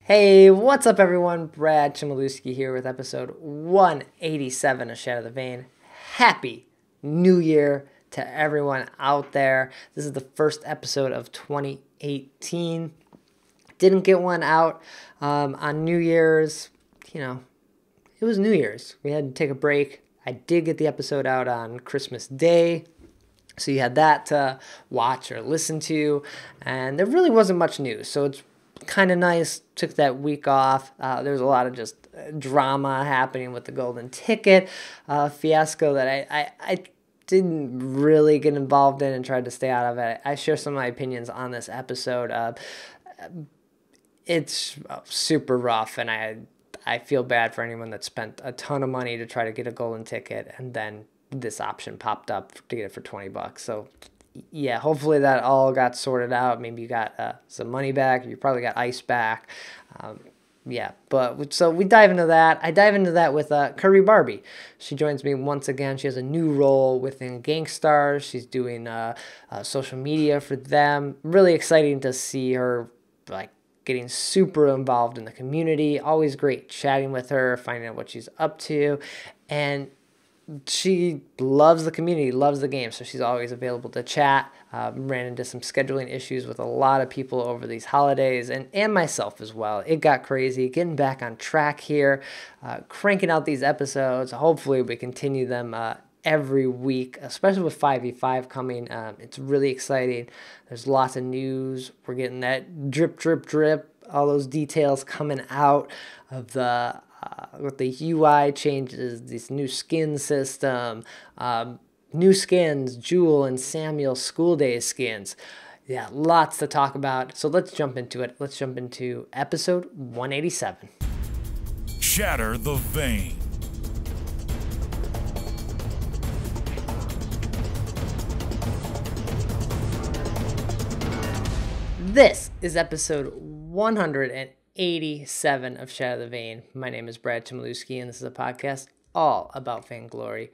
Hey, what's up everyone? Brad Chmielewski here with episode 187 of Shatter The Vain. Happy New Year to everyone out there. This is the first episode of 2018. Didn't get one out on New Year's. It was New Year's. We had to take a break. I did get the episode out on Christmas Day. So you had that to watch or listen to. And there really wasn't much news. So it's kind of nice. Took that week off. There's a lot of just drama happening with the golden ticket fiasco that I didn't really get involved in and tried to stay out of it. I share some of my opinions on this episode. It's super rough, and I feel bad for anyone that spent a ton of money to try to get a golden ticket, and then this option popped up to get it for $20. So yeah, hopefully that all got sorted out. Maybe you got some money back. You probably got ice back. So we dive into that. I dive into that with Curry Barbie. She joins me once again. She has a new role within Gangstars. She's doing social media for them. Really exciting to see her getting super involved in the community. Always great chatting with her, finding out what she's up to, and she loves the community, loves the game, so she's always available to chat. Ran into some scheduling issues with a lot of people over these holidays, and myself as well. It got crazy. Getting back on track here, cranking out these episodes. Hopefully we continue them every week, especially with 5v5 coming. It's really exciting. There's lots of news. We're getting that drip, drip, drip, all those details coming out of the with the UI changes, this new skin system, new skins, Jewel and Samuel School Days skins. Yeah, lots to talk about. So let's jump into it. Let's jump into episode 187. Shatter the Vain. This is episode 187 of Shatter the Vain. My name is Brad Chmielewski, and this is a podcast all about Vainglory.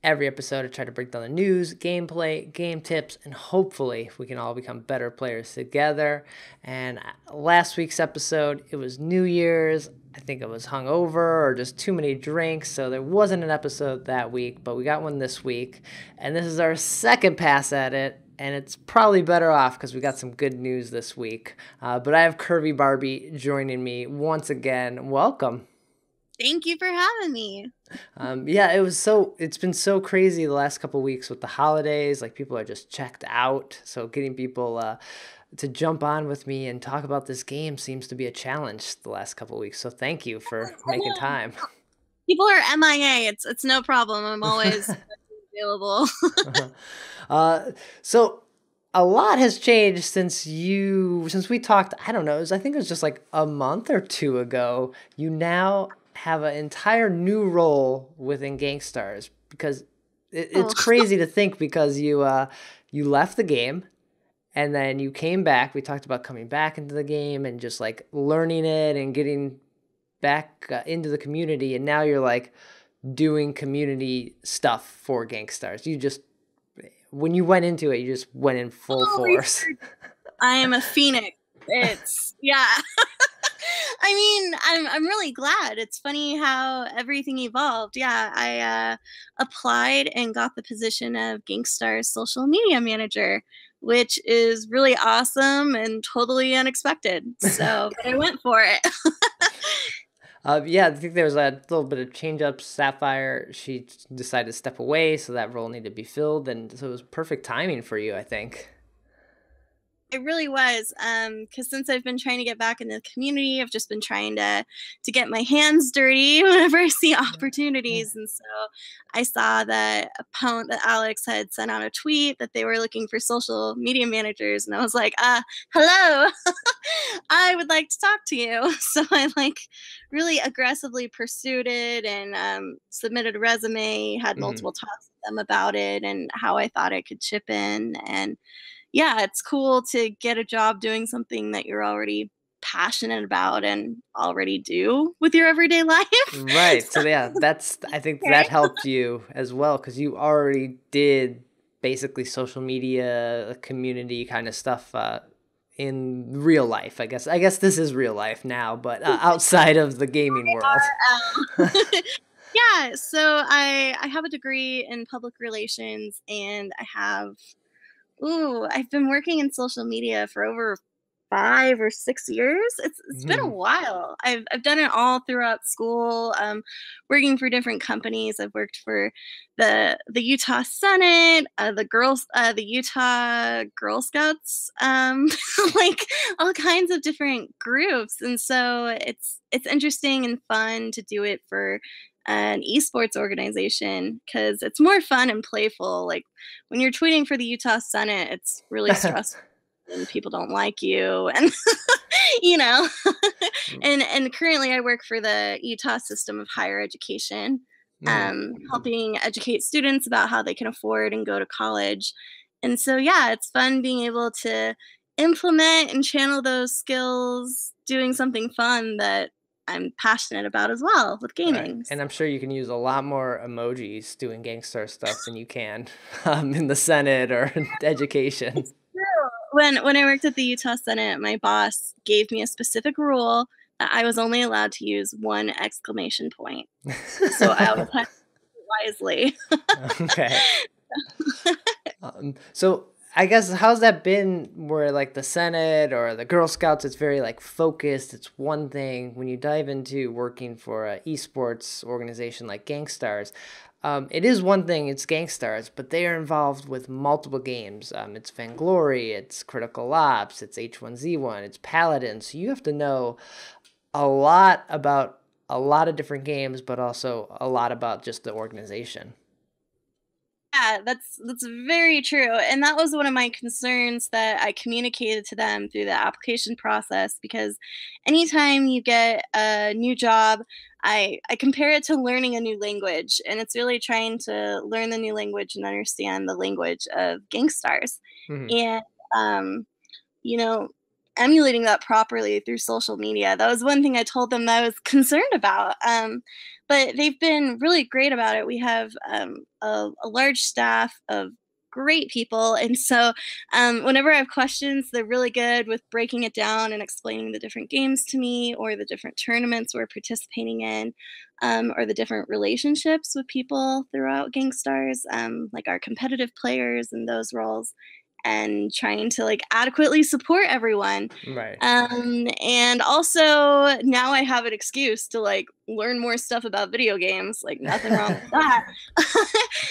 Every episode, I try to break down the news, gameplay, game tips, and hopefully we can all become better players together. And last week's episode, it was New Year's. I think I was hungover or just too many drinks, so there wasn't an episode that week, but we got one this week. And this is our second pass at it. And it's probably better off because we got some good news this week. But I have Curvy Barbie joining me once again. Welcome. Thank you for having me. It's been so crazy the last couple of weeks with the holidays. Like, people are just checked out. So getting people to jump on with me and talk about this game seems to be a challenge the last couple of weeks. So thank you for making time. People are MIA. It's no problem. I'm always available. So a lot has changed since we talked. I don't know. I think it was just like a month or two ago. You now have an entire new role within Gangstars, because it's crazy to think, because you left the game and then you came back. We talked about coming back into the game and just like learning it and getting back into the community, and now you're like doing community stuff for Gangstars. When you went into it, you just went in full force. I am a phoenix. Yeah. I mean, I'm really glad. It's funny how everything evolved. Yeah, I applied and got the position of Gangstar's social media manager, which is really awesome and totally unexpected. So, but I went for it. I think there was a little bit of change-up. Sapphire, she decided to step away, so that role needed to be filled, and so it was perfect timing for you, I think. It really was, because since I've been trying to get back in the community, I've just been trying to get my hands dirty whenever I see opportunities. And so I saw that Alex had sent out a tweet that they were looking for social media managers, and I was like, hello, I would like to talk to you. So I really aggressively pursued it and submitted a resume, had multiple talks with them about it and how I thought I could chip in. And yeah, it's cool to get a job doing something that you're already passionate about and already do with your everyday life. Right. So yeah, I think that helped you as well, because you already did basically social media, community kind of stuff in real life? I guess this is real life now, but outside of the gaming world. Yeah, so I have a degree in public relations, and I've been working in social media for over 5 or 6 years. It's been a while. I've done it all throughout school, working for different companies. I've worked for the Utah Senate, the Utah Girl Scouts, like all kinds of different groups. And so it's interesting and fun to do it for an esports organization because it's more fun and playful. Like when you're tweeting for the Utah Senate, it's really stressful and people don't like you, and you know. And currently I work for the Utah system of higher education, helping educate students about how they can afford and go to college. And so yeah, it's fun being able to implement and channel those skills doing something fun that I'm passionate about as well with gaming. Right. And I'm sure you can use a lot more emojis doing Gangstar stuff than you can in the Senate or in education. It's true. When I worked at the Utah Senate, my boss gave me a specific rule that I was only allowed to use 1 exclamation point. So I always had to use it wisely. Okay. So I guess how's that been where like the Senate or the Girl Scouts, it's very like focused. It's one thing. When you dive into working for an esports organization like Gangstars, it is one thing, it's Gangstars, but they are involved with multiple games. It's Vainglory, it's Critical Ops, it's H1Z1, it's Paladin. So you have to know a lot about a lot of different games, but also a lot about just the organization. Yeah, that's very true. And that was one of my concerns that I communicated to them through the application process, because anytime you get a new job, I compare it to learning a new language, and it's really trying to learn the new language and understand the language of Gangstars. Mhm. And you know, emulating that properly through social media. That was one thing I told them that I was concerned about. But they've been really great about it. We have a large staff of great people. And so whenever I have questions, they're really good with breaking it down and explaining the different games to me, or the different tournaments we're participating in, or the different relationships with people throughout Gangstars, like our competitive players and those roles, and trying to like adequately support everyone. Right. And also now I have an excuse to like learn more stuff about video games. Like nothing wrong with that.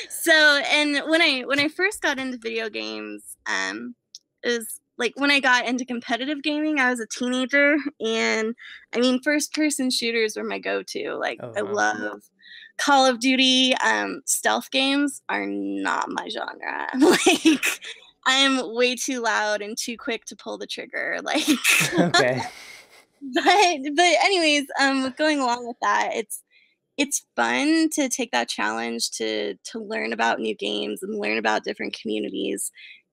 So, and when I first got into video games, is like when I got into competitive gaming, I was a teenager, and I mean, first person shooters were my go-to. Like Oh, I wow. love Call of Duty. Stealth games are not my genre. Like I'm way too loud and too quick to pull the trigger. Like, Okay. but anyways, going along with that, it's fun to take that challenge to learn about new games and learn about different communities.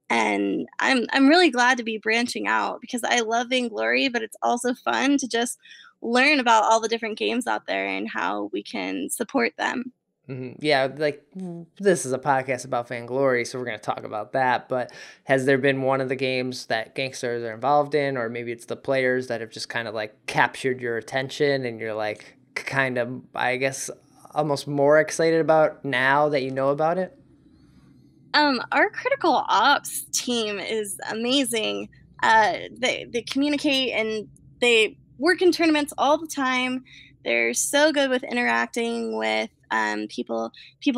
And I'm really glad to be branching out because I love Vainglory, but it's also fun to just learn about all the different games out there and how we can support them. Yeah, like this is a podcast about Vainglory, so we're going to talk about that. But has there been one of the games that gangsters are involved in, or maybe it's the players that have just kind of like captured your attention and you're like kind of, I guess, almost more excited about now that you know about it? Our critical ops team is amazing. They communicate and they work in tournaments all the time. They're so good with interacting with people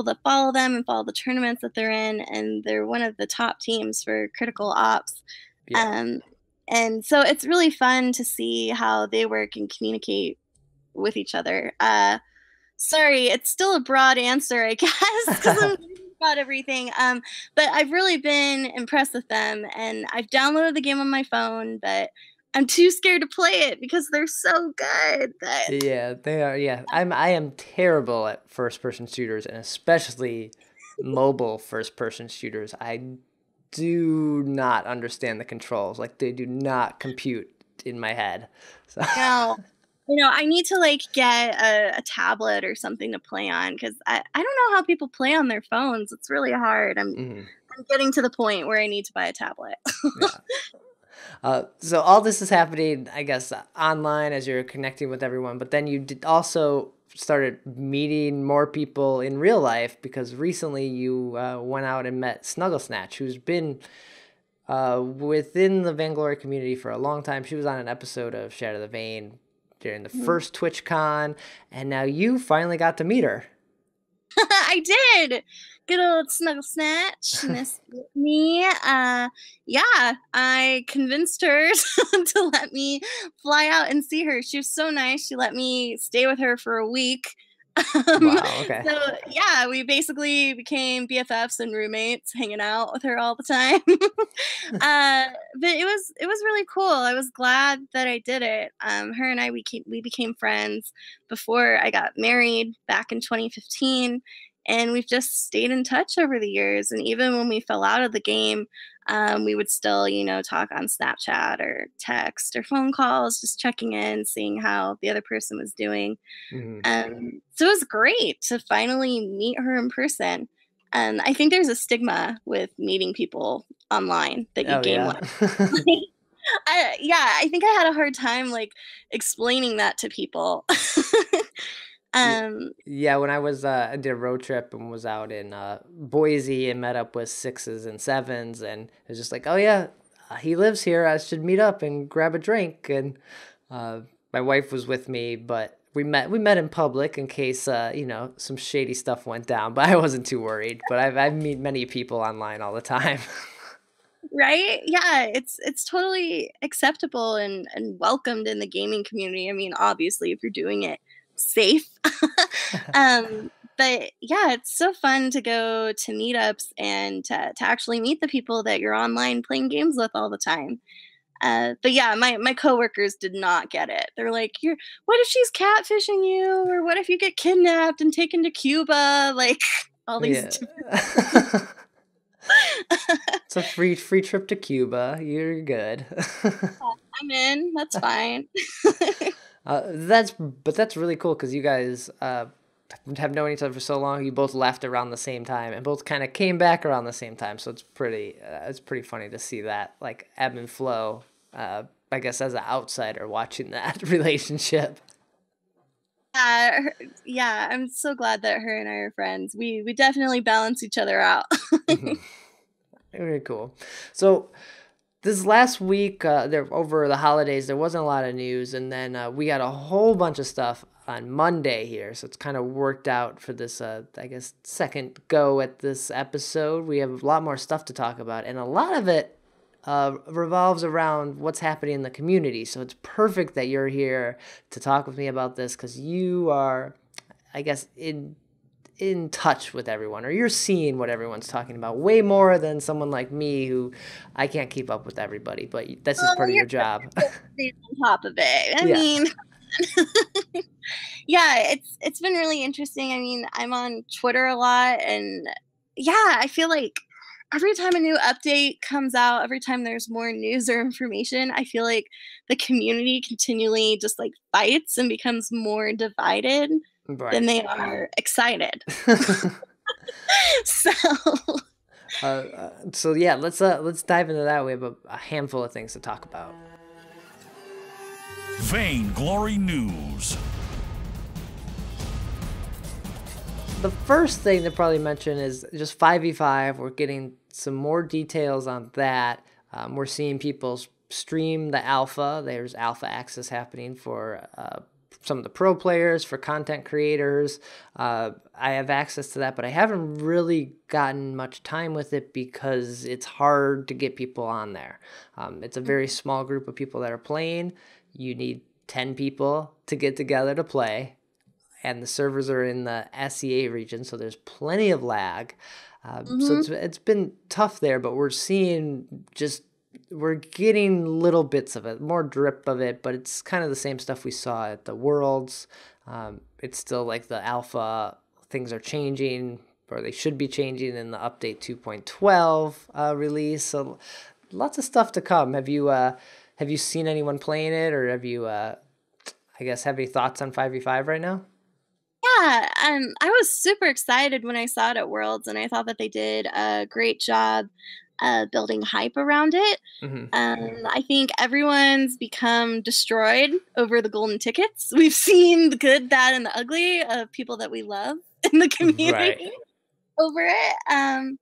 that follow them and follow the tournaments that they're in, and they're one of the top teams for critical ops. Yeah. Um, and so it's really fun to see how they work and communicate with each other. Sorry, it's still a broad answer, I guess, because I'm thinking about everything. But I've really been impressed with them, and I've downloaded the game on my phone, but I'm too scared to play it because they're so good. That Yeah, they are. Yeah, I am terrible at first person shooters, and especially mobile first person shooters. I do not understand the controls. Like they do not compute in my head. So now, I need to like get a tablet or something to play on because I don't know how people play on their phones. It's really hard. I'm mhm. I'm getting to the point where I need to buy a tablet. Yeah. So all this is happening, I guess, online as you're connecting with everyone, but then you did also started meeting more people in real life because recently you went out and met Snuggle Snatch, who's been within the Vainglory community for a long time. She was on an episode of Shatter The Vain during the first TwitchCon, and now you finally got to meet her. I did. Good old Snuggle Snatch, Miss me. Yeah, I convinced her to let me fly out and see her. She was so nice. She let me stay with her for a week. Wow, okay. So yeah, we basically became BFFs and roommates, hanging out with her all the time. But it was really cool. I was glad that I did it. Her and I we became friends before I got married back in 2015, and we've just stayed in touch over the years. And even when we fell out of the game, we would still, talk on Snapchat or text or phone calls, just checking in, seeing how the other person was doing. So it was great to finally meet her in person. I think there's a stigma with meeting people online that you Oh, game yeah. with. I think I had a hard time explaining that to people. Yeah, when I did a road trip and was out in Boise and met up with sixes and sevens, and it was just like, oh yeah, he lives here. I should meet up and grab a drink. And my wife was with me, but we met in public in case some shady stuff went down. But I wasn't too worried. But I meet many people online all the time. Right? Yeah, it's totally acceptable and welcomed in the gaming community. I mean, obviously, if you're doing it safe. But yeah, it's so fun to go to meetups and to actually meet the people that you're online playing games with all the time. But yeah, my coworkers did not get it. They're like, what if she's catfishing you? Or what if you get kidnapped and taken to Cuba? Like all these Yeah. It's a free trip to Cuba. You're good. I'm in. That's fine. That's really cool because you guys have known each other for so long. You both left around the same time and both kind of came back around the same time. So it's pretty funny to see that like ebb and flow. I guess as an outsider watching that relationship. Yeah, I'm so glad that her and I are friends. We definitely balance each other out. Very cool. So this last week, over the holidays, there wasn't a lot of news, and then we got a whole bunch of stuff on Monday here. So it's kind of worked out for this, I guess, second go at this episode. We have a lot more stuff to talk about, and a lot of it revolves around what's happening in the community. So it's perfect that you're here to talk with me about this because you are, I guess, in touch with everyone, or you're seeing what everyone's talking about way more than someone like me who I can't keep up with everybody, but this is part of your job. On top of it. I Yeah. mean, yeah, it's been really interesting. I mean, I'm on Twitter a lot, and yeah, I feel like every time a new update comes out, every time there's more news or information, I feel like the community continually just fights and becomes more divided than they are excited. So yeah, let's dive into that. We have a handful of things to talk about. Vainglory News. The first thing to probably mention is just 5v5. We're getting some more details on that. We're seeing people stream the alpha. There's alpha access happening for some of the pro players, for content creators. I have access to that, but I haven't really gotten much time with it because it's hard to get people on there. It's a very small group of people that are playing. You need 10 people to get together to play, and the servers are in the SEA region, so there's plenty of lag. So it's been tough there, but we're getting little bits of it, more drip of it, but it's kind of the same stuff we saw at the Worlds. It's still like the alpha, things are changing, or they should be changing in the update 2.12 release. So lots of stuff to come. Have you seen anyone playing it, or have you, I guess, have any thoughts on 5v5 right now? Yeah, I was super excited when I saw it at Worlds, and I thought that they did a great job building hype around it. I think everyone's become destroyed over the golden tickets. We've seen the good, bad, and the ugly of people that we love in the community over it.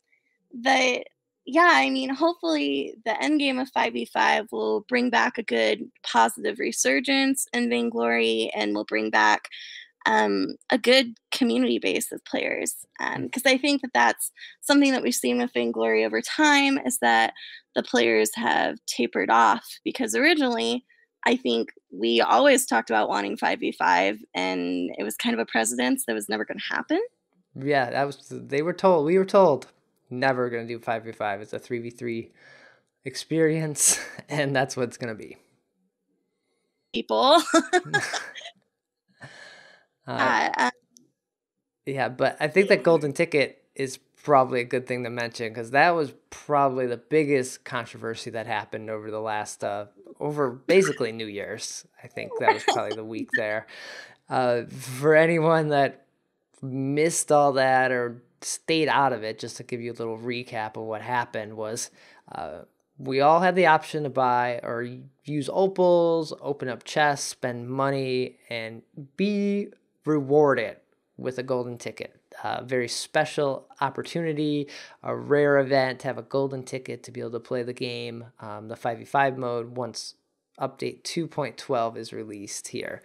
But yeah, I mean, hopefully the end game of 5v5 will bring back a good positive resurgence in Vainglory, and will bring back a good community base of players. Because I think that that's something that we've seen with Vainglory over time, is that the players have tapered off, because originally I think we always talked about wanting 5v5, and it was kind of a precedence that was never going to happen. Yeah, we were told never going to do 5v5. It's a 3v3 experience, and that's what it's going to be. People. Yeah, but I think that golden ticket is probably a good thing to mention, because that was probably the biggest controversy that happened over the last over basically New Year's. I think that was probably the week there. For anyone that missed all that or stayed out of it, just to give you a little recap of what happened, was we all had the option to buy or use opals, open up chests, spend money, and be rewarded with a golden ticket. Very special opportunity, a rare event to have a golden ticket to be able to play the game, the 5v5 mode, once update 2.12 is released here.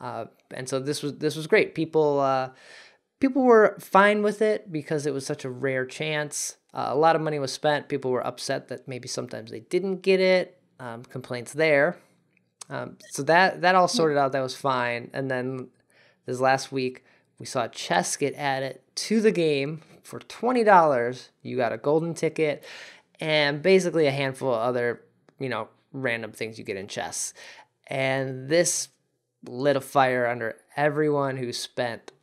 And so this was great. People were fine with it because it was such a rare chance. A lot of money was spent. People were upset that maybe sometimes they didn't get it. Complaints there. So that all sorted out. That was fine. And then this last week, we saw chests get added to the game for $20. You got a golden ticket and basically a handful of other, random things you get in chests. And this lit a fire under everyone who spent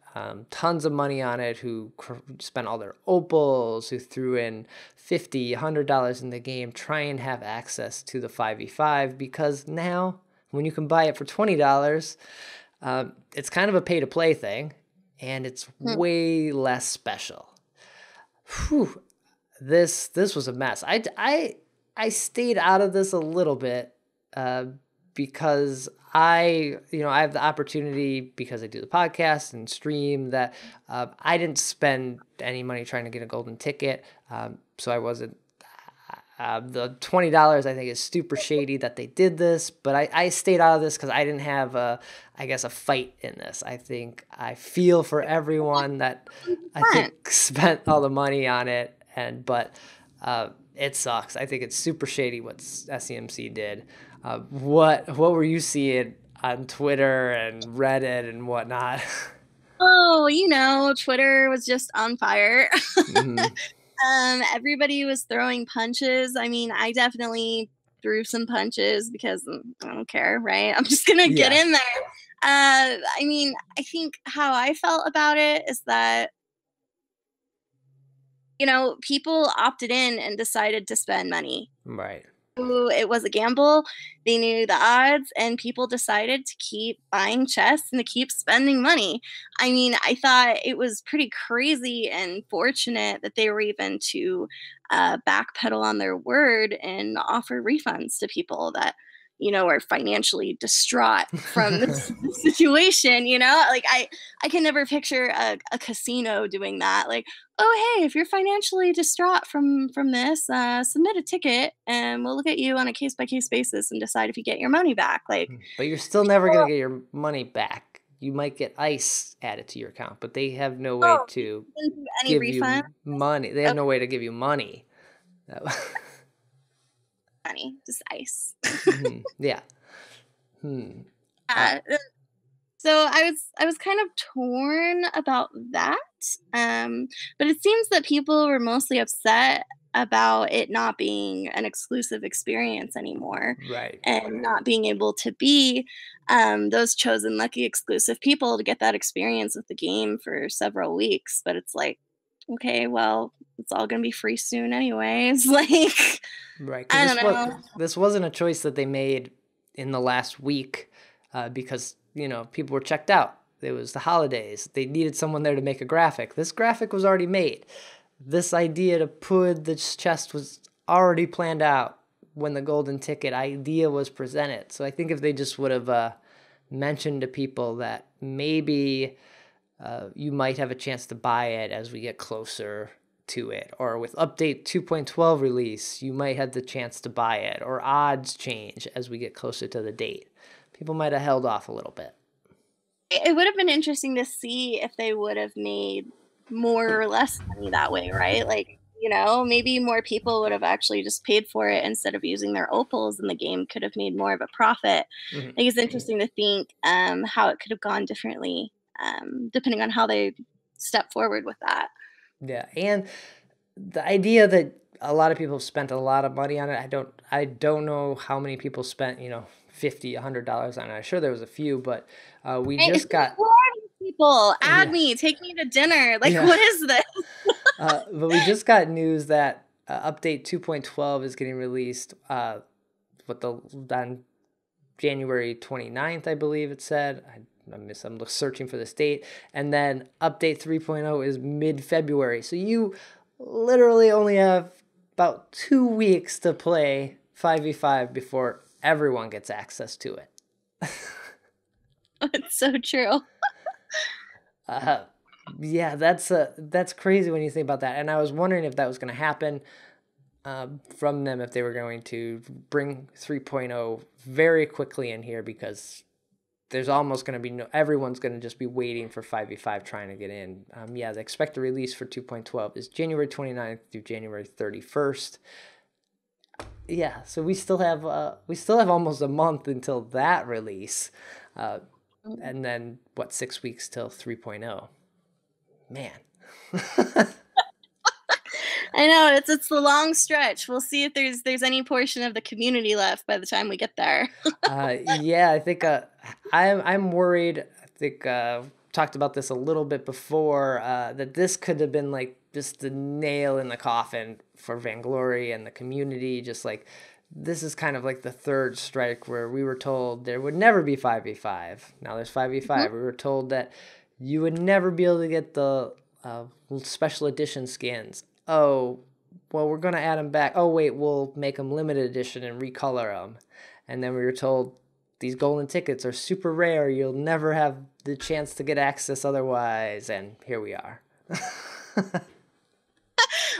tons of money on it, who spent all their opals, who threw in $50, $100 in the game, try and have access to the 5v5, because now when you can buy it for $20, it's kind of a pay-to-play thing, and it's way less special. Whew. This was a mess. I stayed out of this a little bit because I have the opportunity, because I do the podcast and stream, that I didn't spend any money trying to get a golden ticket. So I wasn't, the $20 I think is super shady that they did this, but I stayed out of this because I didn't have a fight in this. I feel for everyone that I think spent all the money on it, but it sucks. I think it's super shady what SEMC did. What were you seeing on Twitter and Reddit and whatnot? Oh, Twitter was just on fire. Everybody was throwing punches. I mean, I definitely threw some punches because I don't care, right? I'm just gonna get in there. I mean, I think how I felt about it is that, people opted in and decided to spend money. Right. It was a gamble. They knew the odds, and people decided to keep buying chests and to keep spending money. I mean, I thought it was pretty crazy and fortunate that they were even to backpedal on their word and offer refunds to people that, are financially distraught from this situation. Like I can never picture a casino doing that. Like, oh, hey, if you're financially distraught from this, submit a ticket and we'll look at you on a case-by-case basis and decide if you get your money back. Like, but you're still never going to get your money back. You might get ice added to your account, but they have no way to give you money. They have no way to give you money. Money, just ice. Yeah. So I was kind of torn about that, but it seems that people were mostly upset about it not being an exclusive experience anymore, right? And not being able to be those chosen lucky exclusive people to get that experience with the game for several weeks. But it's like, okay, well, it's all gonna be free soon anyways. Like, right? I don't know. This wasn't a choice that they made in the last week because people were checked out. It was the holidays. They needed someone there to make a graphic. This graphic was already made. This idea to put this chest was already planned out when the golden ticket idea was presented. So I think if they just would have mentioned to people that maybe you might have a chance to buy it as we get closer to it, or with update 2.12 release, you might have the chance to buy it, or odds change as we get closer to the date, people might have held off a little bit. It would have been interesting to see if they would have made more or less money that way, right? Like, maybe more people would have actually just paid for it instead of using their opals, and the game could have made more of a profit. I think it's interesting to think how it could have gone differently, depending on how they step forward with that. Yeah, and the idea that a lot of people have spent a lot of money on it, I don't know how many people spent, $50, $100 on it. I'm sure there was a few, but we just got... Who are these people? Add me, take me to dinner. Like, what is this? But we just got news that update 2.12 is getting released on January 29th, I believe it said. I'm searching for this date. And then update 3.0 is mid-February. So you literally only have about 2 weeks to play 5v5 before everyone gets access to it. It's so true. Yeah, that's crazy when you think about that. And I was wondering if that was going to happen from them, if they were going to bring 3.0 very quickly in here, because there's almost going to be everyone's going to just be waiting for 5v5 trying to get in. Yeah, the expected release for 2.12 is January 29th through January 31st. Yeah, so we still have almost a month until that release. And then 6 weeks till 3.0. Man. I know, it's the long stretch. We'll see if there's any portion of the community left by the time we get there. Yeah, I think I'm worried. I think talked about this a little bit before, that this could have been like just the nail in the coffin for Vainglory and the community. Just like, this is kind of like the third strike where we were told there would never be 5v5. Now there's 5v5. We were told that you would never be able to get the special edition skins. Oh, well, we're going to add them back. Oh, wait, we'll make them limited edition and recolor them. And then we were told these golden tickets are super rare. You'll never have the chance to get access otherwise. And here we are.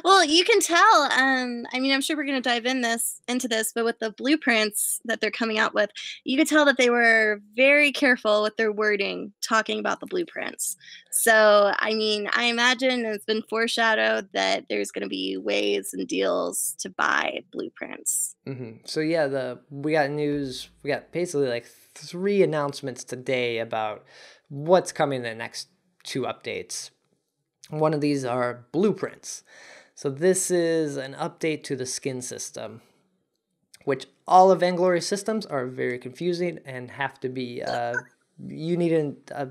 Well, you can tell. I'm sure we're going to dive into this, but with the blueprints that they're coming out with, you could tell that they were very careful with their wording, talking about the blueprints. So, I imagine it's been foreshadowed that there's going to be ways and deals to buy blueprints. So yeah, we got news. We got basically like 3 announcements today about what's coming in the next 2 updates. One of these are blueprints. So this is an update to the skin system, which all of Vainglory's systems are very confusing and have to be, you need a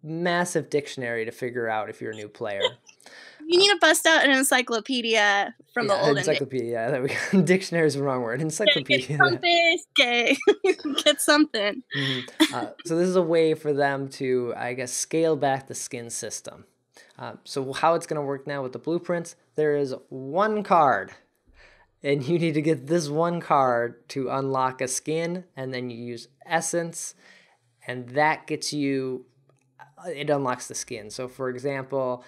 massive dictionary to figure out if you're a new player. You need to bust out an encyclopedia from the olden encyclopedia. Yeah, there we go. Dictionary is the wrong word. Encyclopedia. Get something. So this is a way for them to, I guess, scale back the skin system. So how it's going to work now with the blueprints, there is 1 card, and you need to get this 1 card to unlock a skin, and then you use essence, and that gets you, it unlocks the skin. So for example,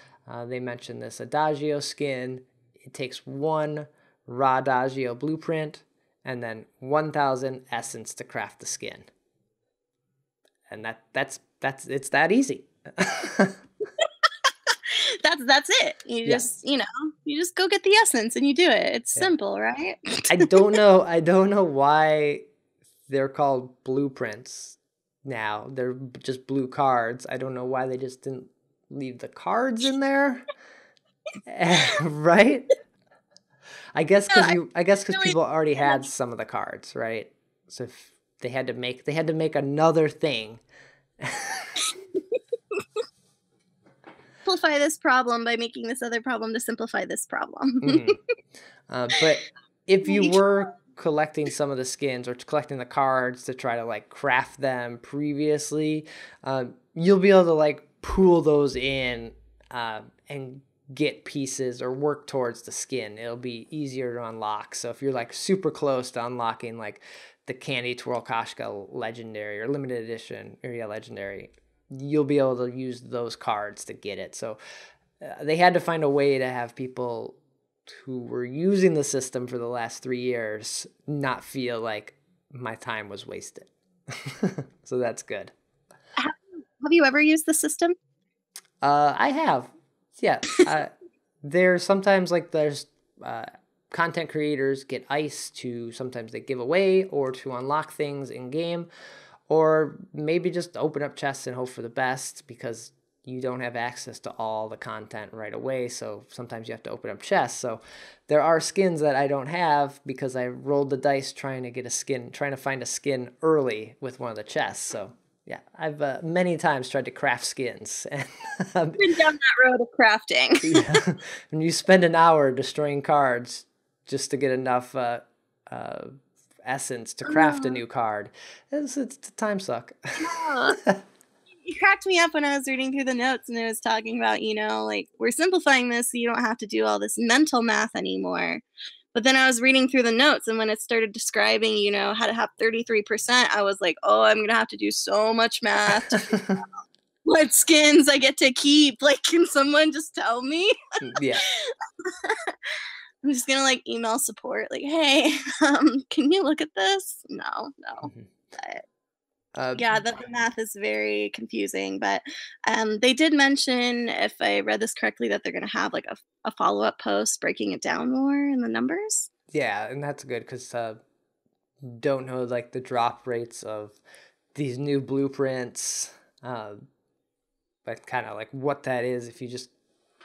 they mentioned this Adagio skin. It takes 1 raw Adagio blueprint and then 1,000 essence to craft the skin. And it's that easy. That's it. You just go get the essence and you do it. It's simple, right? I don't know why they're called blueprints now. They're just blue cards. I don't know why they just didn't leave the cards in there. Right? I guess because people already had some of the cards, right? So if they had to make another thing. Simplify this problem by making this other problem to simplify this problem. But if you were collecting some of the skins or collecting the cards to try to like craft them previously, you'll be able to like pool those in and get pieces or work towards the skin. It'll be easier to unlock. So if you're like super close to unlocking like the Candy Twirl Koshka Legendary or Limited Edition or Legendary, you'll be able to use those cards to get it. So they had to find a way to have people who were using the system for the last 3 years not feel like my time was wasted. So that's good. Have you ever used the system? I have. Yeah. There's sometimes like there's content creators get ice to sometimes they give away or to unlock things in game, or maybe just open up chests and hope for the best because you don't have access to all the content right away. So sometimes you have to open up chests. So there are skins that I don't have because I rolled the dice trying to get a skin, trying to find a skin early with one of the chests. So yeah, I've many times tried to craft skins. And Been down that road of crafting. yeah, when you spend an hour destroying cards just to get enough essence to craft a new card, it's a time suck. You cracked me up when I was reading through the notes and it was talking about, like we're simplifying this so you don't have to do all this mental math anymore. But then I was reading through the notes and when it started describing, how to have 33%, I was like, oh, I'm going to have to do so much math to figure out what skins I get to keep. Like, can someone just tell me? Yeah. I'm just going to like email support like, hey, can you look at this? No. Mm-hmm. Yeah, the math is very confusing, but they did mention, if I read this correctly, that they're going to have like a follow-up post breaking it down more in the numbers. Yeah, and that's good because don't know like the drop rates of these new blueprints, but kind of like what that is if you just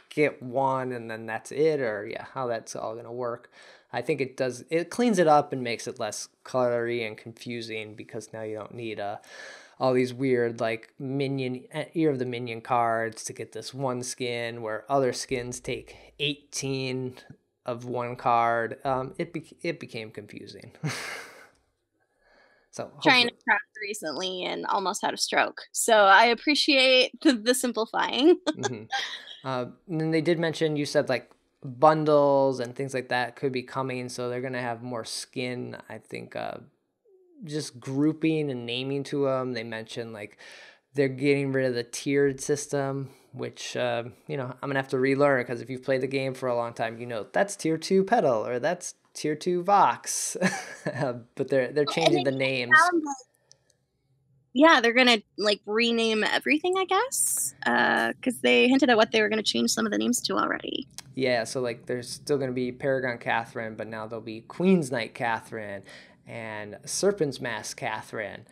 get one and then that's it, or how that's all going to work. I think it cleans it up and makes it less cluttery and confusing because now you don't need all these weird like Ear of the Minion cards to get this one skin where other skins take 18 of one card. It became confusing. So trying to craft recently and almost had a stroke. So I appreciate the simplifying. Mm-hmm. And then they did mention, you said like bundles and things like that could be coming, so they're gonna have more skin. I think just grouping and naming to them. They mentioned like they're getting rid of the tiered system, which I'm gonna have to relearn because if you've played the game for a long time, that's tier 2 Petal or that's tier 2 Vox. But they're changing the names. Yeah, they're gonna like rename everything, I guess, because they hinted at what they were gonna change some of the names to already. Yeah, so like there's still gonna be Paragon Catherine, but now there'll be Queen's Knight Catherine and Serpent's Mask Catherine.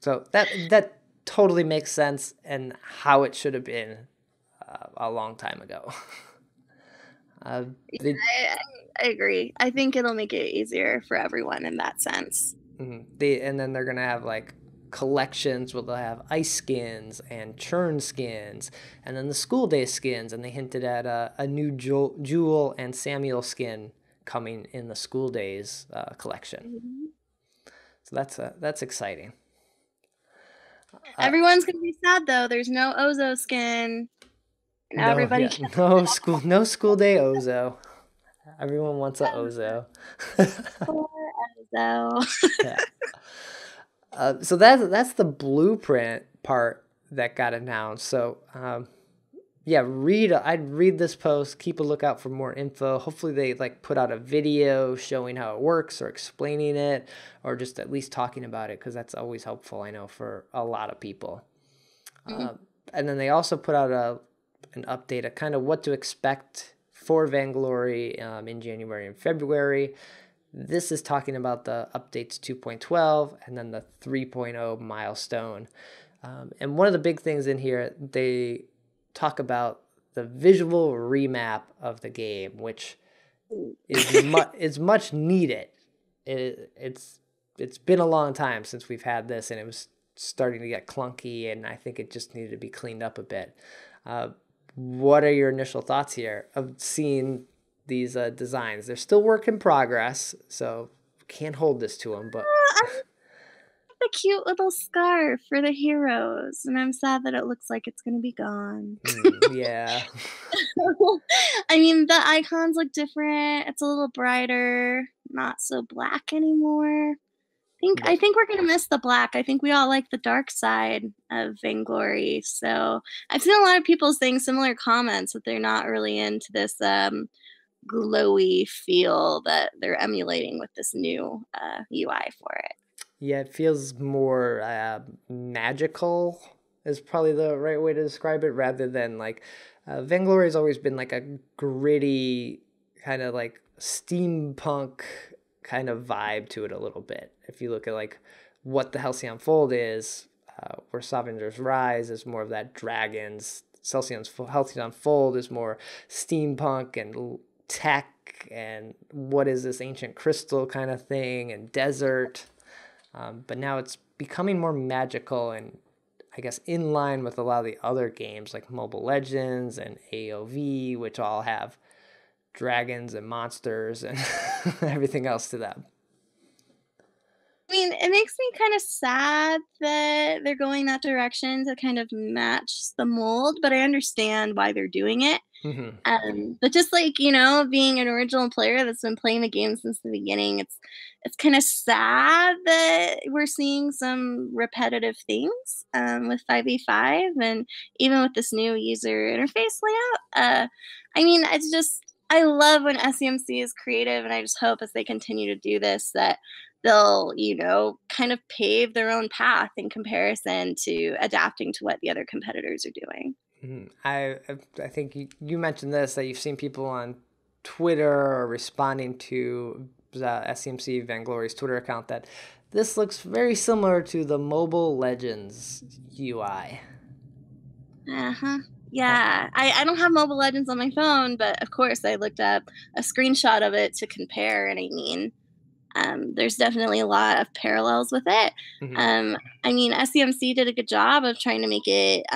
So that totally makes sense and how it should have been a long time ago. I agree. I think it'll make it easier for everyone in that sense. Mm-hmm. And then they're gonna have like collections where they'll have ice skins and churn skins and then the school day skins, and they hinted at a new Jewel and Samuel skin coming in the school days collection. Mm-hmm. So that's exciting. Everyone's gonna be sad though. There's no Ozo skin. And everybody no school day Ozo. Everyone wants a Ozo. Poor Ozo. Yeah. So that's the blueprint part that got announced. So I'd read this post, keep a lookout for more info. Hopefully they like put out a video showing how it works or explaining it or just at least talking about it, because that's always helpful, I know, for a lot of people. Mm-hmm. And then they also put out an update of kind of what to expect for Vainglory in January and February. This is talking about the updates 2.12 and then the 3.0 milestone. And one of the big things in here, they talk about the visual remap of the game, which is much needed. It's been a long time since we've had this, and it was starting to get clunky, and I think it just needed to be cleaned up a bit. What are your initial thoughts here of seeing these designs? They're still work in progress, so can't hold this to them, but I've the cute little scarf for the heroes, and I'm sad that it looks like it's gonna be gone. Yeah. I mean, the icons look different. It's a little brighter, not so black anymore. I Yep. think we're gonna miss the black. I think we all like the dark side of Vainglory. So I've seen a lot of people saying similar comments that they're not really into this glowy feel that they're emulating with this new UI for it. Yeah, it feels more magical is probably the right way to describe it, rather than like Vainglory has always been like a gritty kind of like steampunk kind of vibe to it a little bit. If you look at like what the Halcyon Fold is, where Sovereign's Rise is more of that dragons, Halcyon Fold is more steampunk and tech and what is this ancient crystal kind of thing and desert. But now it's becoming more magical and I guess in line with a lot of the other games like Mobile Legends and AOV, which all have dragons and monsters and everything else to them. I mean, it makes me kind of sad that they're going that direction to kind of match the mold, but I understand why they're doing it. But just like, being an original player that's been playing the game since the beginning, it's kind of sad that we're seeing some repetitive things with 5v5 and even with this new user interface layout. I mean, I love when SEMC is creative, and I just hope as they continue to do this that they'll, kind of pave their own path in comparison to adapting to what the other competitors are doing. I think you mentioned this, that you've seen people on Twitter or responding to SCMC Vainglory's Twitter account that this looks very similar to the Mobile Legends UI. Yeah, I don't have Mobile Legends on my phone, but of course I looked up a screenshot of it to compare, and I mean, there's definitely a lot of parallels with it. I mean, SCMC did a good job of trying to make it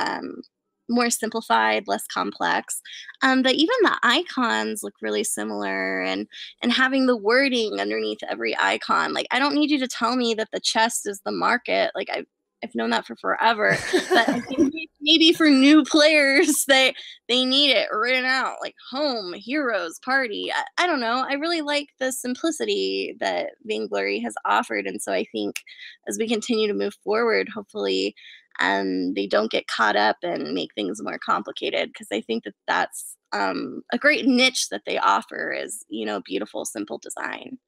more simplified, less complex. But even the icons look really similar, and having the wording underneath every icon. Like, I don't need you to tell me that the chest is the market. Like, I've known that for forever. But I think maybe for new players, they need it written out, like home, heroes, party. I don't know. I really like the simplicity that Vainglory has offered. And so I think as we continue to move forward, hopefully they don't get caught up and make things more complicated, because I think that that's a great niche that they offer is, beautiful, simple design.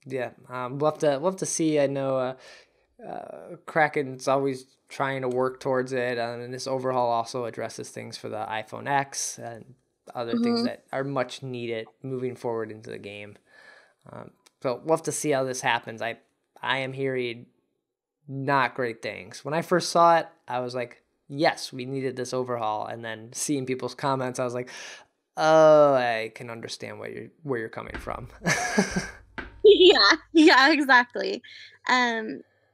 Yeah, we'll have to see. I know Kraken's always trying to work towards it, and this overhaul also addresses things for the iPhone X and other things that are much needed moving forward into the game. So we'll have to see how this happens. I am hearing not great things. When I first saw it, I was like, yes, we needed this overhaul. And then seeing people's comments, I was like, oh, I can understand where you're coming from. Yeah, exactly.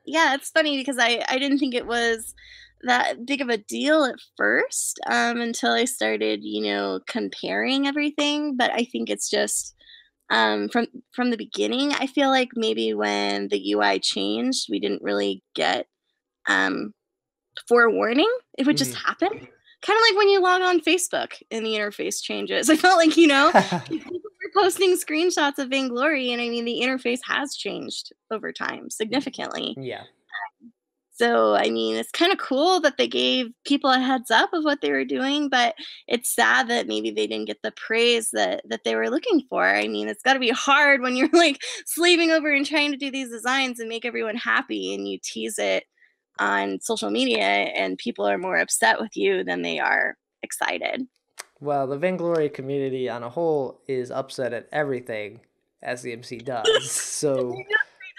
Yeah, it's funny because I didn't think it was that big of a deal at first until I started, comparing everything. But I think it's just from the beginning. I feel like maybe when the UI changed, we didn't really get forewarning. It would just happen. Kind of like when you log on Facebook and the interface changes. I felt like, people were posting screenshots of Vainglory, and I mean, the interface has changed over time significantly. Yeah. So, I mean, it's kind of cool that they gave people a heads up of what they were doing, but it's sad that maybe they didn't get the praise that they were looking for. I mean, it's got to be hard when you're like slaving over and trying to do these designs and make everyone happy, and you tease it on social media and people are more upset with you than they are excited. Well, the Vainglory community on a whole is upset at everything SEMC does. So they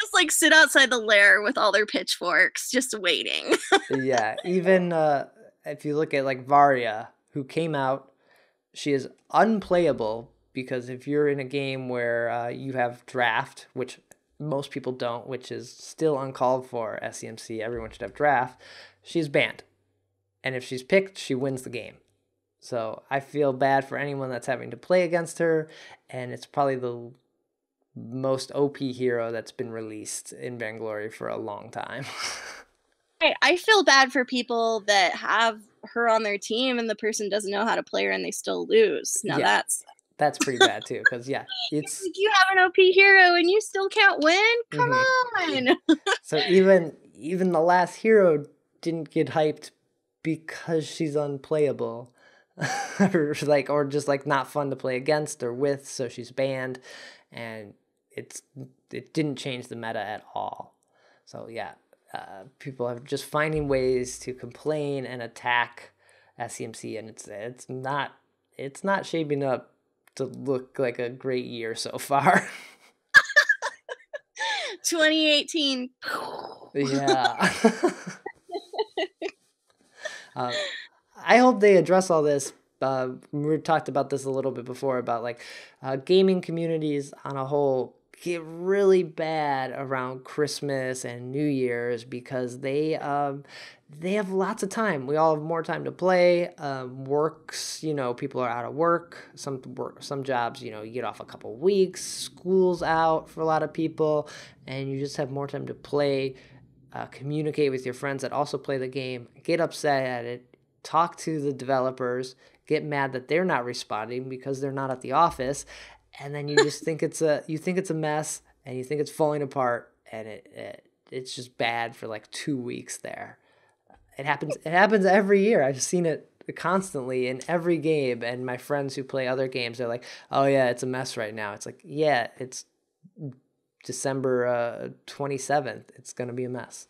just like sit outside the lair with all their pitchforks just waiting. Yeah, even if you look at like Varia, who came out, she is unplayable because if you're in a game where you have draft, which most people don't, which is still uncalled for SCMC, everyone should have draft, she's banned. And if she's picked, she wins the game. So I feel bad for anyone that's having to play against her, and it's probably the most OP hero that's been released in Vainglory for a long time. I feel bad for people that have her on their team and the person doesn't know how to play her and they still lose. Now Yeah. that's Pretty bad too, because it's like, you have an OP hero and you still can't win? Come on. So even the last hero didn't get hyped because she's unplayable. or just like not fun to play against or with, so she's banned, and it didn't change the meta at all. So yeah, people are just finding ways to complain and attack SCMC, and it's not shaping up to look like a great year so far. 2018. Yeah. I hope they address all this. We talked about this a little bit before about like gaming communities on a whole get really bad around Christmas and New Year's because they have lots of time. We all have more time to play. Works, people are out of work. Some jobs, you get off a couple weeks. School's out for a lot of people, and you just have more time to play. Communicate with your friends that also play the game. Get upset at it. Talk to the developers. Get mad that they're not responding because they're not at the office, and then you just think it's a mess, and you think it's falling apart, and it's just bad for like 2 weeks there. It happens every year. I've seen it constantly in every game, and my friends who play other games, they're like, "Oh yeah, it's a mess right now." It's like, yeah, it's December 27th. It's gonna be a mess.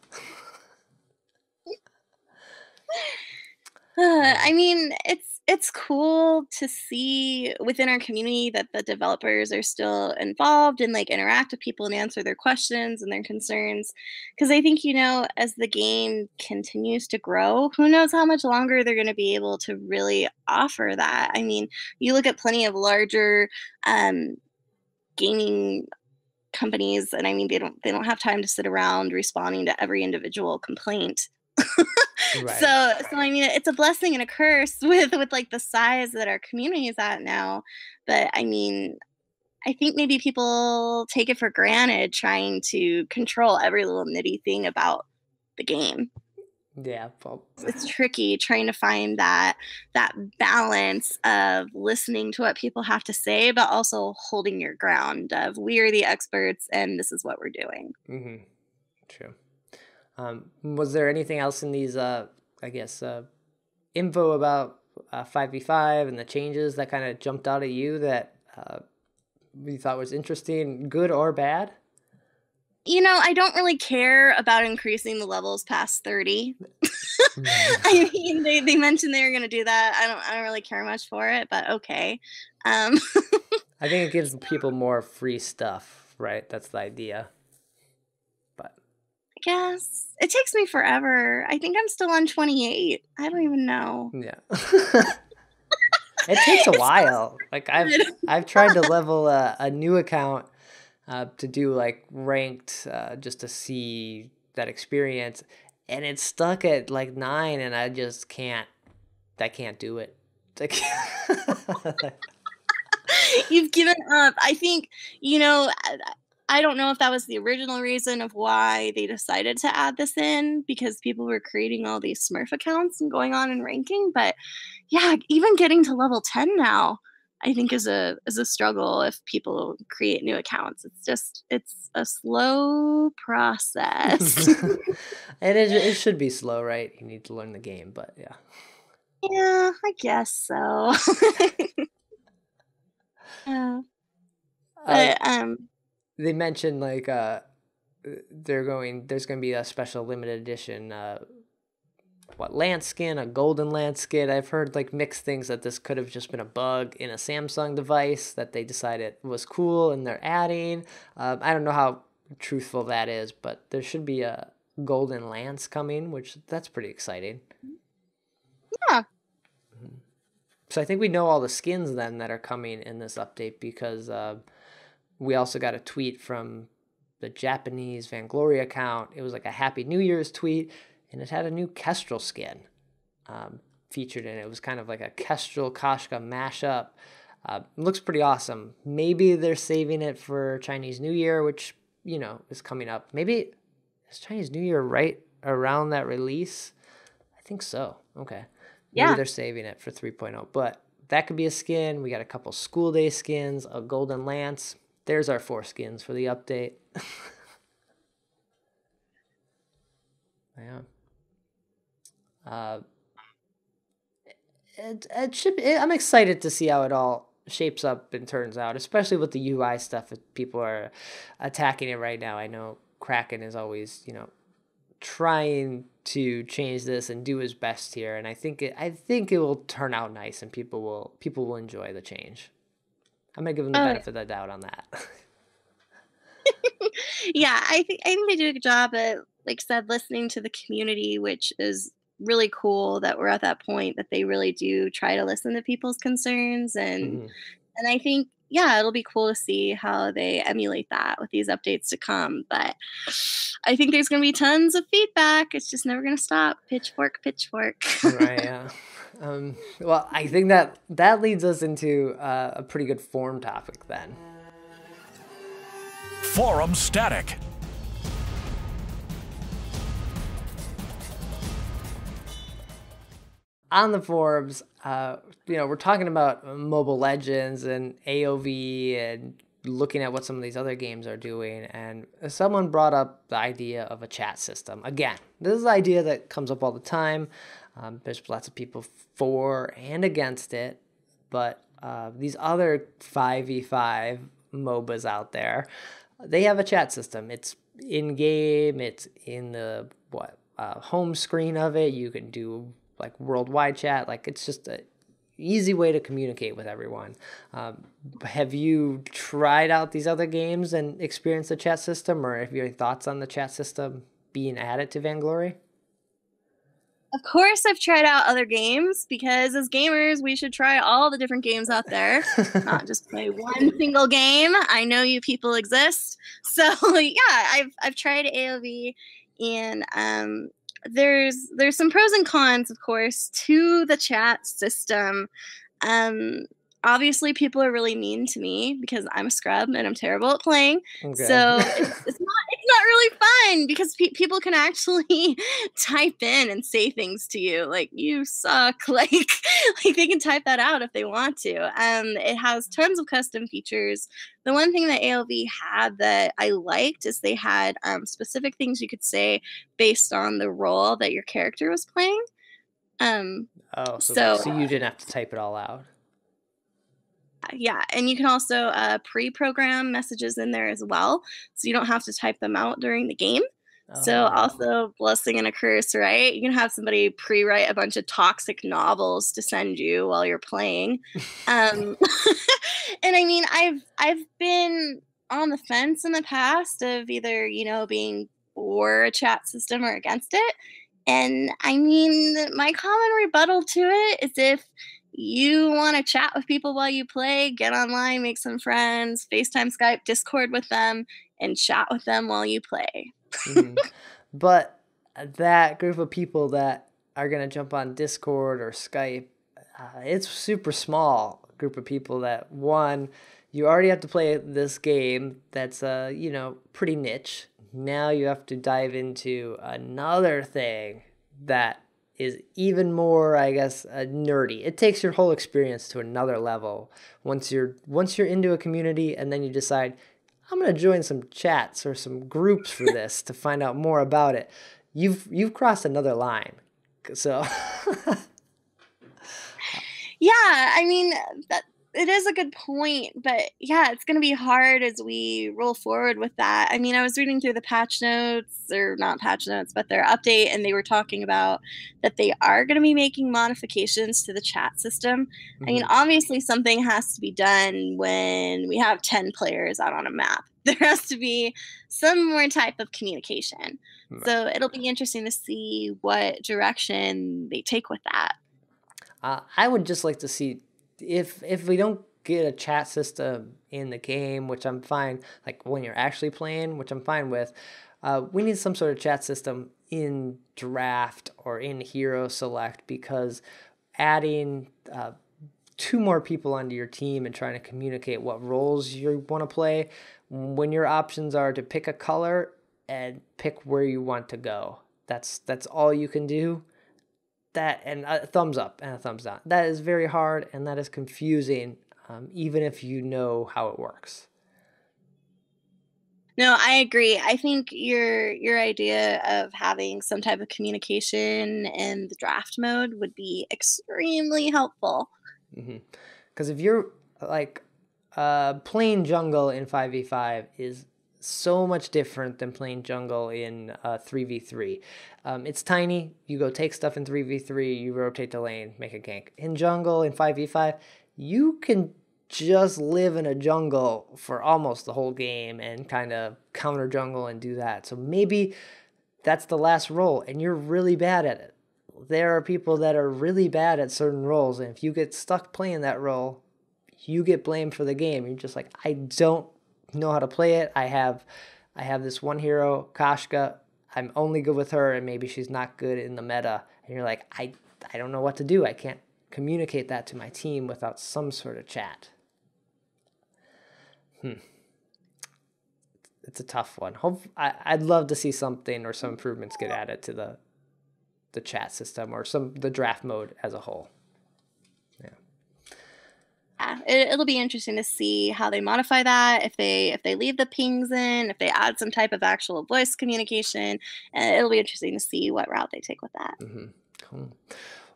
I mean, it's cool to see within our community that the developers are still involved and like interact with people and answer their questions and their concerns. Because I think, as the game continues to grow, who knows how much longer they're going to be able to really offer that. I mean, you look at plenty of larger gaming companies, and I mean, they don't have time to sit around responding to every individual complaint. Right. So I mean, it's a blessing and a curse with like the size that our community is at now. But I mean, I think maybe people take it for granted trying to control every little nitty thing about the game. Yeah, well, It's tricky trying to find that balance of listening to what people have to say, but also holding your ground of we are the experts and this is what we're doing. mm-hmm. True. Was there anything else in these, info about 5v5 and the changes that kind of jumped out at you that you thought was interesting, good or bad? I don't really care about increasing the levels past 30. I mean, they mentioned they were going to do that. I don't really care much for it, but okay. I think it gives people more free stuff, right? That's the idea. But I guess it takes me forever. I think I'm still on 28. I don't even know. Yeah. It takes a while. Like I've tried to level a new account to do like ranked just to see that experience, and it's stuck at like 9, and I just can't do it. You've given up. I think, I don't know if that was the original reason of why they decided to add this in, because people were creating all these Smurf accounts and going on and ranking. But yeah, even getting to level 10 now, I think is a struggle if people create new accounts. It's a slow process. And it should be slow, right? You need to learn the game, but yeah. Yeah, I guess so. Yeah. But they mentioned like there's going to be a special limited edition lance skin, a golden lance skin. I've heard like mixed things that this could have just been a bug in a Samsung device that they decided was cool and they're adding. I don't know how truthful that is, but there should be a golden lance coming, which that's pretty exciting. Yeah. So I think we know all the skins then that are coming in this update, because we also got a tweet from the Japanese Vainglory account. It was like a Happy New Year's tweet, and it had a new Kestrel skin featured in it. It was kind of like a Kestrel Kashka mashup. Looks pretty awesome. Maybe they're saving it for Chinese New Year, which, is coming up. Maybe is Chinese New Year right around that release? I think so. Okay. Maybe they're saving it for 3.0, but that could be a skin. We got a couple school day skins, a golden lance. There's our 4 skins for the update. Yeah. It should. I'm excited to see how it all shapes up and turns out, especially with the UI stuff. If people are attacking it right now, I know Kraken is always, trying to change this and do his best here, and I think it will turn out nice, and people will enjoy the change. I'm gonna give them the benefit of the doubt on that. Yeah, I think they do a good job at, like I said, listening to the community, which is really cool that we're at that point that they really do try to listen to people's concerns, and I think, yeah, it'll be cool to see how they emulate that with these updates to come. But I think there's going to be tons of feedback. It's just never going to stop. Pitchfork, pitchfork. Right. Yeah. Well, I think that leads us into a pretty good forum topic then. Forum static. On the forums, we're talking about Mobile Legends and AOV and looking at what some of these other games are doing. And someone brought up the idea of a chat system. Again, this is an idea that comes up all the time. There's lots of people for and against it. But these other 5v5 MOBAs out there, they have a chat system. It's in-game. It's in the home screen of it. You can do like worldwide chat. Like, it's just an easy way to communicate with everyone. Have you tried out these other games and experienced the chat system, or have you any thoughts on the chat system being added to Vainglory? Of course, I've tried out other games, because as gamers, we should try all the different games out there, not just play one single game. I know you people exist. So yeah, I've tried AOV, and there's some pros and cons, of course, to the chat system. Obviously, people are really mean to me because I'm a scrub and I'm terrible at playing. Okay. So it's not really fun, because people can actually type in and say things to you like, you suck. Like they can type that out if they want to. It has tons of custom features. The one thing that AOV had that I liked is they had specific things you could say based on the role that your character was playing. So you didn't have to type it all out. Yeah, and you can also pre-program messages in there as well, so you don't have to type them out during the game. So also, blessing and a curse, right? You can have somebody pre-write a bunch of toxic novels to send you while you're playing. And I mean, I've been on the fence in the past of either, being for a chat system or against it. And I mean, my common rebuttal to it is, if you want to chat with people while you play, get online, make some friends, FaceTime, Skype, Discord with them, and chat with them while you play. But that group of people that are going to jump on Discord or Skype, it's super small group of people that, one, you already have to play this game that's, pretty niche. Now you have to dive into another thing that is even more, I guess, nerdy. It takes your whole experience to another level once you're into a community, and then you decide, I'm going to join some chats or some groups for this to find out more about it. You've crossed another line. So yeah, I mean, that it is a good point, but yeah, it's going to be hard as we roll forward with that. I mean, I was reading through the patch notes, or not patch notes, but their update, and they were talking about that they are going to be making modifications to the chat system. I mean, obviously something has to be done when we have 10 players out on a map. There has to be some more type of communication. So it'll be interesting to see what direction they take with that. I would just like to see, if we don't get a chat system in the game, which I'm fine, like when you're actually playing, which I'm fine with, we need some sort of chat system in draft or in hero select, because adding two more people onto your team and trying to communicate what roles you want to play, when your options are to pick a color and pick where you want to go. That's all you can do. That, and a thumbs up and a thumbs down. That is very hard, and that is confusing, even if you know how it works. No, I agree. I think your idea of having some type of communication in the draft mode would be extremely helpful. Because if you're like playing jungle in 5v5 is so much different than playing jungle in 3v3. It's tiny. You go take stuff in 3v3, you rotate the lane, make a gank. In jungle in 5v5, you can just live in a jungle for almost the whole game and kind of counter jungle and do that. So maybe that's the last role and you're really bad at it. There are people that are really bad at certain roles, and if you get stuck playing that role, you get blamed for the game. You're just like, I don't know how to play it. I have this one hero, Kashka. I'm only good with her, and maybe she's not good in the meta. And you're like, I don't know what to do. I can't communicate that to my team without some sort of chat. It's a tough one. I'd love to see something or some improvements get added to the chat system or the draft mode as a whole. Yeah, it'll be interesting to see how they modify that. If they leave the pings in, if they add some type of actual voice communication, it'll be interesting to see what route they take with that. Cool.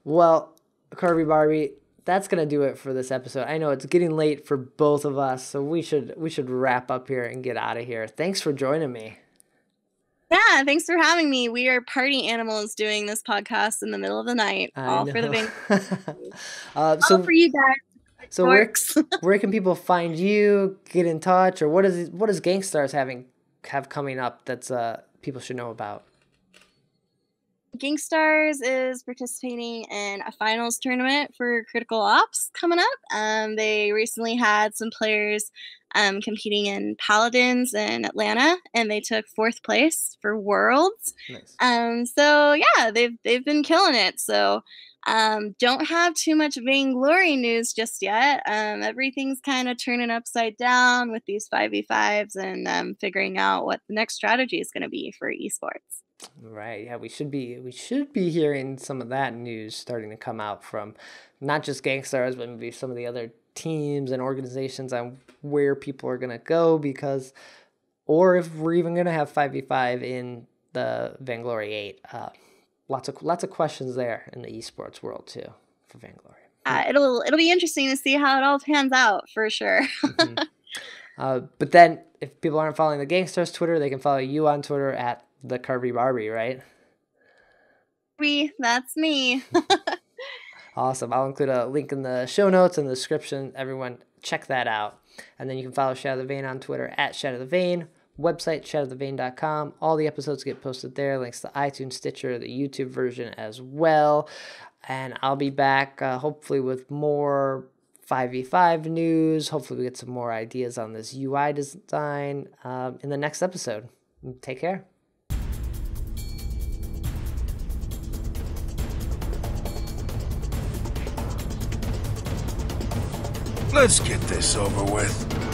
Well, Kirby Barbie, that's gonna do it for this episode. I know it's getting late for both of us, so we should wrap up here and get out of here. Thanks for joining me. Yeah, thanks for having me. We are party animals doing this podcast in the middle of the night, all for the Vainglory. All for you guys. So where can people find you, get in touch, or what does Gangstars have coming up that's people should know about? Gangstars is participating in a finals tournament for Critical Ops coming up. They recently had some players competing in Paladins in Atlanta, and they took 4th place for Worlds. Nice. So yeah, they've been killing it. So don't have too much Vainglory news just yet. Everything's kind of turning upside down with these 5v5s and figuring out what the next strategy is going to be for esports. Right. Yeah, we should be hearing some of that news starting to come out from not just Gangstars, but maybe some of the other teams and organizations on where people are going to go, or if we're even going to have 5v5 in the Vainglory 8. Lots of questions there in the esports world too for Vainglory. It'll be interesting to see how it all pans out for sure. But then if people aren't following the Gangstars Twitter, they can follow you on Twitter at the Kirby Barbie, right? That's me. Awesome. I'll include a link in the show notes and the description. Everyone check that out. And then you can follow Shatter The Vain on Twitter at Shatter The Vain. Website, shatterthevain.com. All the episodes get posted there. Links to iTunes, Stitcher, the YouTube version as well. And I'll be back hopefully with more 5v5 news. Hopefully we get some more ideas on this UI design in the next episode. Take care. Let's get this over with.